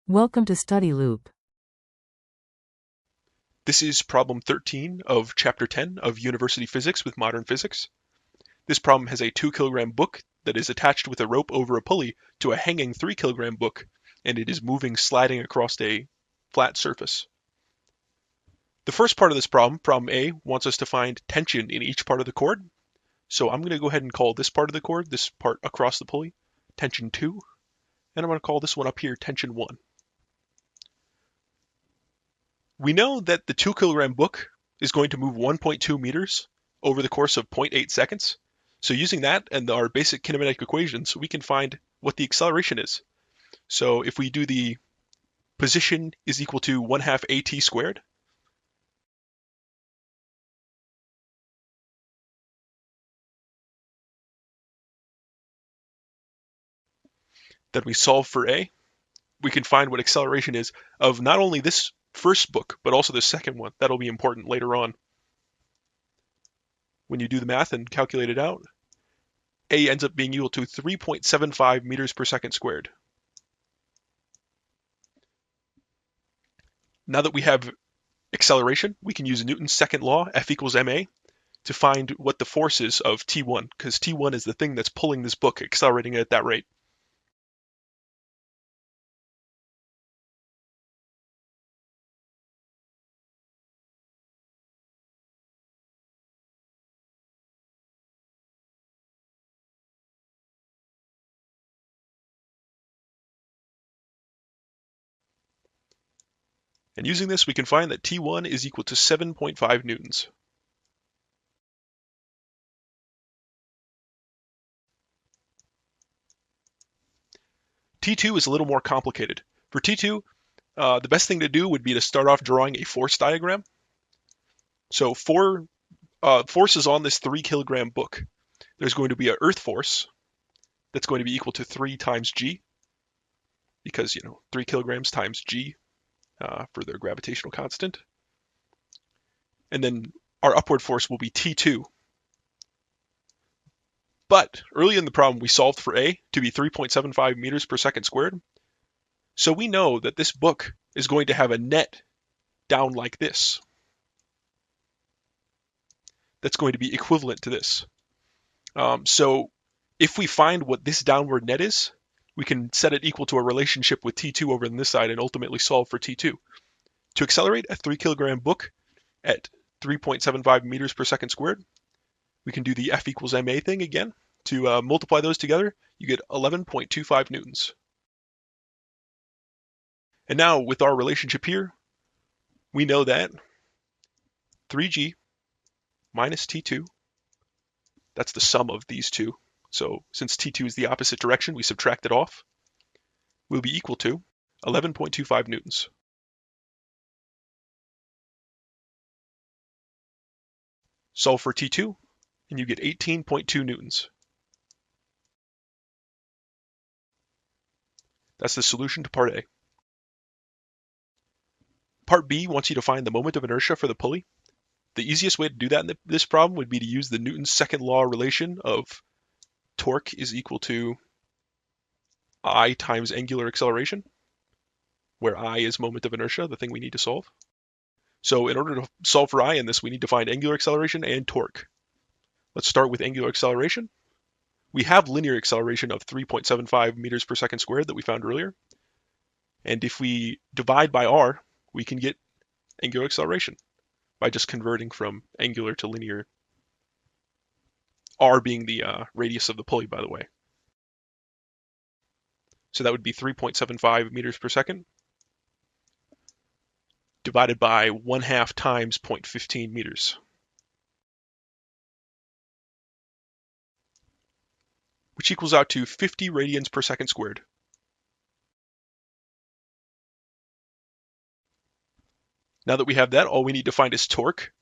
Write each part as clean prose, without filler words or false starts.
Welcome to Study Loop. This is problem 13 of chapter 10 of University Physics with Modern Physics. This problem has a 2 kilogram book that is attached with a rope over a pulley to a hanging 3 kilogram book, and it is moving sliding across a flat surface. The first part of this problem, problem A, wants us to find tension in each part of the cord. So I'm going to go ahead and call this part of the cord, this part across the pulley, tension 2, and I'm going to call this one up here tension 1. We know that the 2 kilogram book is going to move 1.2 meters over the course of 0.8 seconds. So using that and our basic kinematic equations, we can find what the acceleration is. So if we do the position is equal to 1/2 at squared, then we solve for A, we can find what acceleration is of not only this first book, but also the second one. That'll be important later on. When you do the math and calculate it out, A ends up being equal to 3.75 meters per second squared. Now that we have acceleration, we can use Newton's second law, F equals ma, to find what the force is of T1, because T1 is the thing that's pulling this book, accelerating it at that rate. And using this, we can find that T1 is equal to 7.5 newtons. T2 is a little more complicated. For T2, the best thing to do would be to start off drawing a force diagram. So for forces on this 3 kilogram book, there's going to be an earth force that's going to be equal to 3 times g, because 3 kilograms times g for their gravitational constant. And then our upward force will be T2. But early in the problem, we solved for A to be 3.75 meters per second squared. So we know that this book is going to have a net down like this. That's going to be equivalent to this. So if we find what this downward net is, we can set it equal to a relationship with T2 over on this side and ultimately solve for T2. To accelerate a 3 kilogram book at 3.75 meters per second squared, we can do the F equals ma thing again. To multiply those together, you get 11.25 newtons. And now with our relationship here, we know that 3g minus T2, that's the sum of these two. So since T2 is the opposite direction, we subtract it off, will be equal to 11.25 newtons. Solve for T2, and you get 18.2 newtons. That's the solution to part A. Part B wants you to find the moment of inertia for the pulley. The easiest way to do that in this problem would be to use the Newton's second law relation of torque is equal to I times angular acceleration, where I is moment of inertia, the thing we need to solve. So in order to solve for I in this, we need to find angular acceleration and torque. Let's start with angular acceleration. We have linear acceleration of 3.75 meters per second squared that we found earlier. And if we divide by r, we can get angular acceleration by just converting from angular to linear, r being the radius of the pulley, by the way. So that would be 3.75 meters per second divided by 1/2 times 0.15 meters, which equals out to 50 radians per second squared. Now that we have that, all we need to find is torque.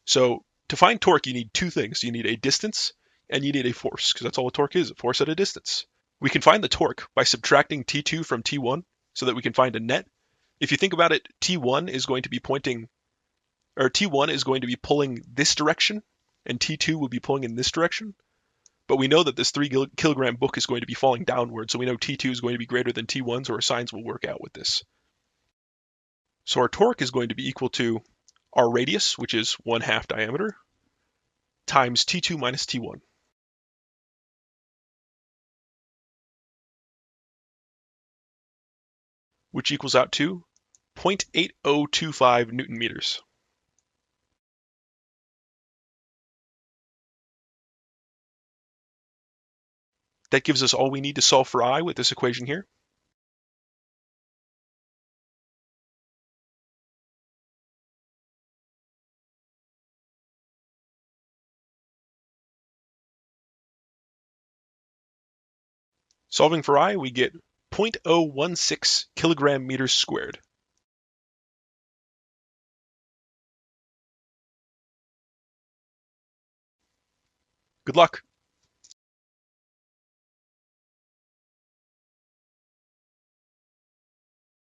So to find torque, you need two things. You need a distance and you need a force, because that's all a torque is, a force at a distance. We can find the torque by subtracting T2 from T1 so that we can find a net. If you think about it, T1 is going to be pulling this direction, and T2 will be pulling in this direction. But we know that this 3 kilogram book is going to be falling downward, so we know T2 is going to be greater than T1, so our signs will work out with this. So our torque is going to be equal to our radius, which is 1/2 diameter, times T2 minus T1. Which equals out to 0.8025 Newton meters. That gives us all we need to solve for I with this equation here. Solving for I, we get 0.016 kilogram meters squared. Good luck.